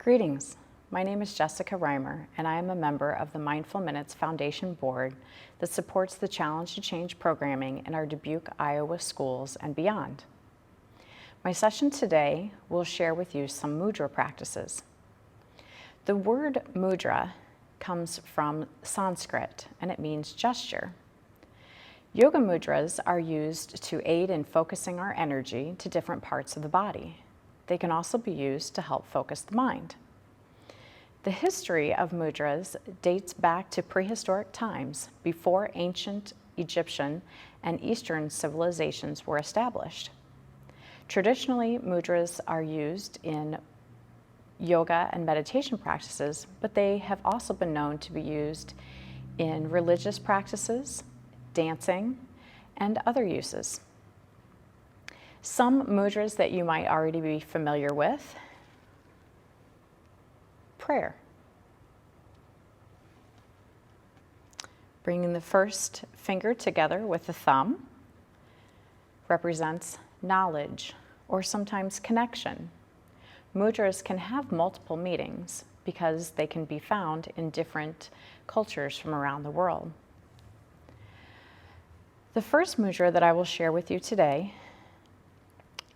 Greetings. My name is Jessica Reimer, and I am a member of the Mindful Minutes Foundation Board that supports the Challenge to Change programming in our Dubuque, Iowa schools and beyond. My session today will share with you some mudra practices. The word mudra comes from Sanskrit, and it means gesture. Yoga mudras are used to aid in focusing our energy to different parts of the body. They can also be used to help focus the mind. The history of mudras dates back to prehistoric times, before ancient Egyptian and Eastern civilizations were established. Traditionally, mudras are used in yoga and meditation practices, but they have also been known to be used in religious practices, dancing, and other uses. Some mudras that you might already be familiar with: prayer. Bringing the first finger together with the thumb represents knowledge, or sometimes connection. Mudras can have multiple meanings because they can be found in different cultures from around the world. The first mudra that I will share with you today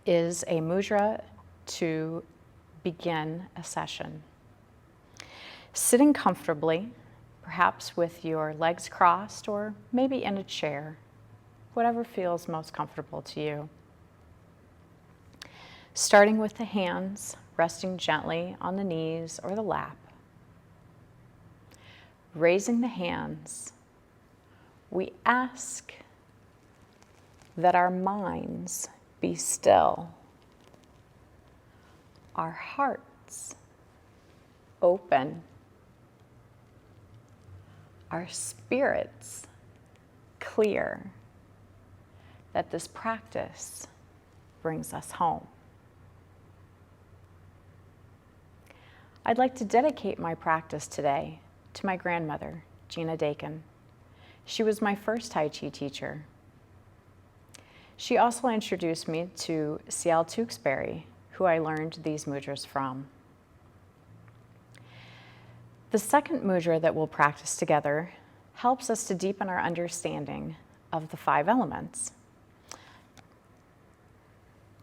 is a mudra to begin a session. Sitting comfortably, perhaps with your legs crossed or maybe in a chair, whatever feels most comfortable to you. Starting with the hands resting gently on the knees or the lap. Raising the hands, we ask that our minds be still, our hearts open, our spirits clear, that this practice brings us home. I'd like to dedicate my practice today to my grandmother, Gina Dakin. She was my first Tai Chi teacher. She also introduced me to C.L. Tewksbury, who I learned these mudras from. The second mudra that we'll practice together helps us to deepen our understanding of the 5 elements.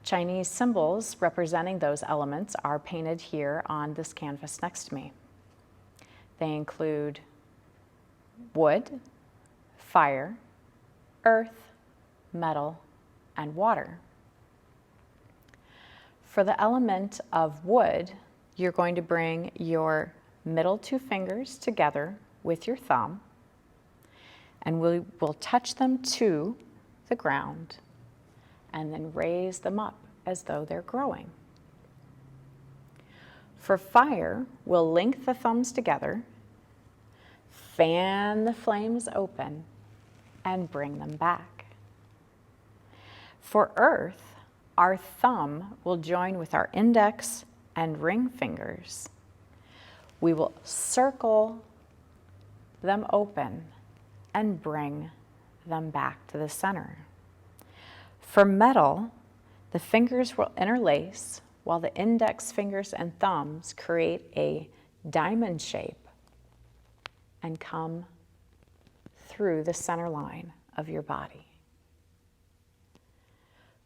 Chinese symbols representing those elements are painted here on this canvas next to me. They include wood, fire, earth, metal, and water. For the element of wood, you're going to bring your middle 2 fingers together with your thumb, and we will touch them to the ground and then raise them up as though they're growing. For fire, we'll link the thumbs together, fan the flames open, and bring them back. For earth, our thumb will join with our index and ring fingers. We will circle them open and bring them back to the center. For metal, the fingers will interlace while the index fingers and thumbs create a diamond shape and come through the center line of your body.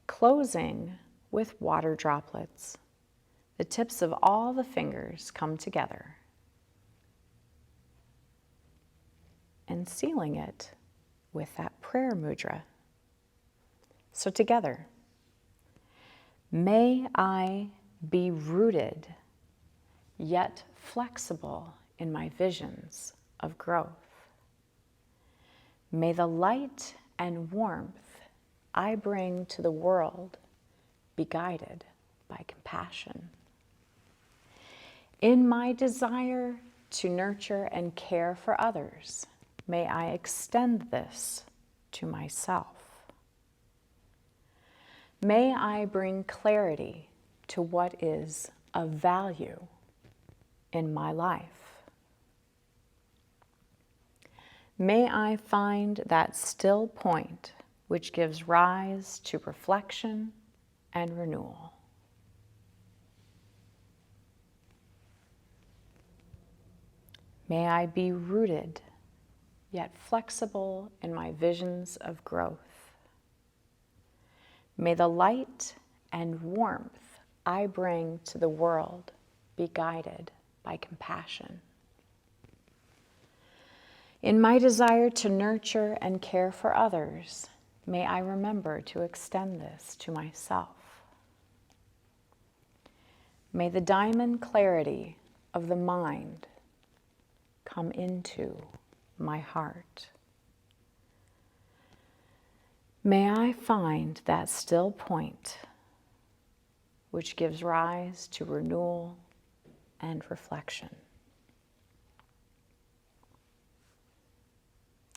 Closing with water droplets, the tips of all the fingers come together, and sealing it with that prayer mudra. So together, may I be rooted yet flexible in my visions of growth. May the light and warmth I bring to the world be guided by compassion. In my desire to nurture and care for others, may I extend this to myself. May I bring clarity to what is of value in my life. May I find that still point which gives rise to reflection and renewal. May I be rooted, yet flexible in my visions of growth. May the light and warmth I bring to the world be guided by compassion. In my desire to nurture and care for others, may I remember to extend this to myself. May the diamond clarity of the mind come into my heart. May I find that still point which gives rise to renewal and reflection.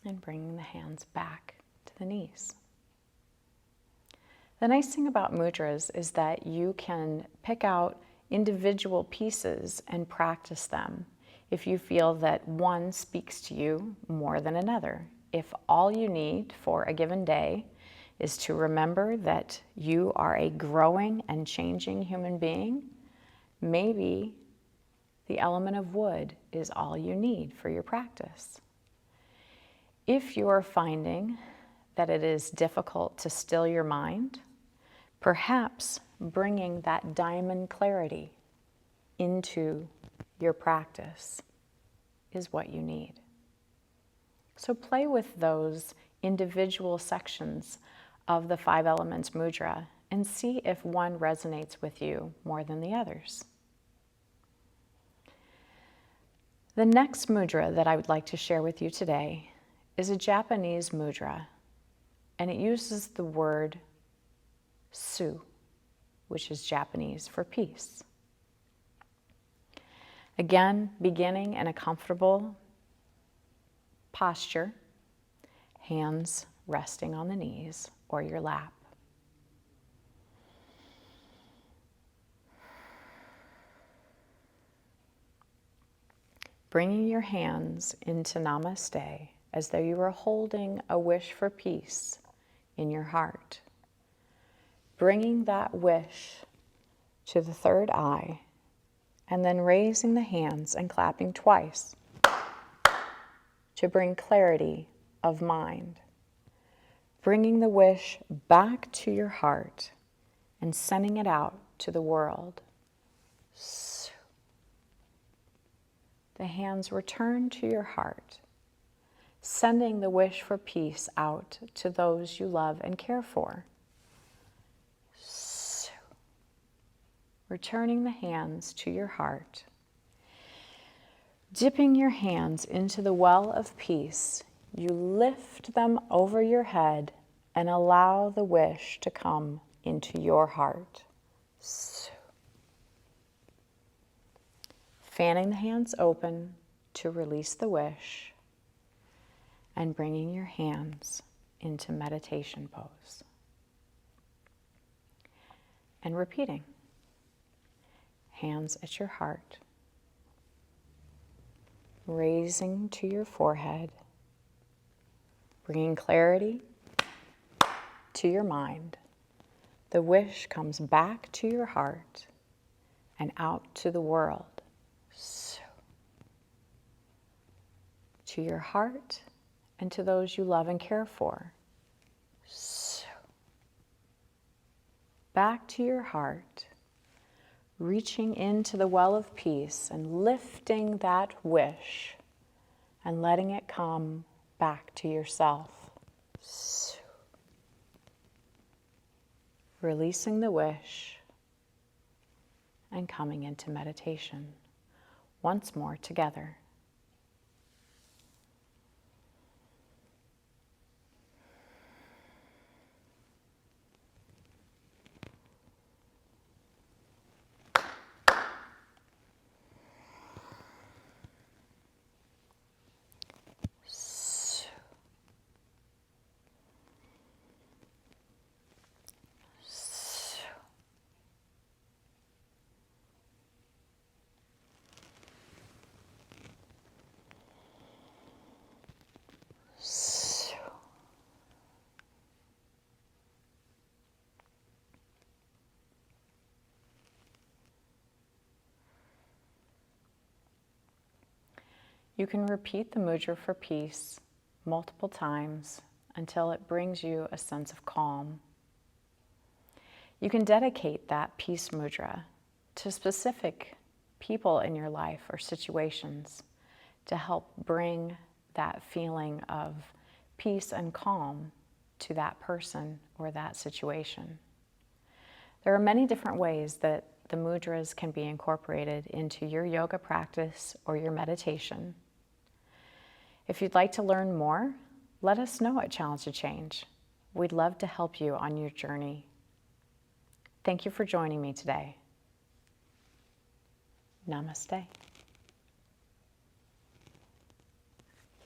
And bringing the hands back to the knees. The nice thing about mudras is that you can pick out individual pieces and practice them if you feel that one speaks to you more than another. If all you need for a given day is to remember that you are a growing and changing human being, maybe the element of wood is all you need for your practice. If you're finding that it is difficult to still your mind, perhaps bringing that diamond clarity into your practice is what you need. So play with those individual sections of the 5 elements mudra and see if one resonates with you more than the others. The next mudra that I would like to share with you today is a Japanese mudra, and it uses the word su, which is Japanese for peace. Again, beginning in a comfortable posture, hands resting on the knees or your lap. Bringing your hands into Namaste as though you were holding a wish for peace in your heart. Bringing that wish to the third eye, and then raising the hands and clapping twice to bring clarity of mind. Bringing the wish back to your heart and sending it out to the world. The hands return to your heart, sending the wish for peace out to those you love and care for. Returning the hands to your heart. Dipping your hands into the well of peace, you lift them over your head and allow the wish to come into your heart. Fanning the hands open to release the wish and bringing your hands into meditation pose. And repeating. Hands at your heart, raising to your forehead, bringing clarity to your mind. The wish comes back to your heart and out to the world. To your heart and to those you love and care for. Back to your heart. Reaching into the well of peace and lifting that wish and letting it come back to yourself. Releasing the wish and coming into meditation once more together. You can repeat the mudra for peace multiple times until it brings you a sense of calm. You can dedicate that peace mudra to specific people in your life or situations to help bring that feeling of peace and calm to that person or that situation. There are many different ways that the mudras can be incorporated into your yoga practice or your meditation. If you'd like to learn more, let us know at Challenge to Change. We'd love to help you on your journey. Thank you for joining me today. Namaste.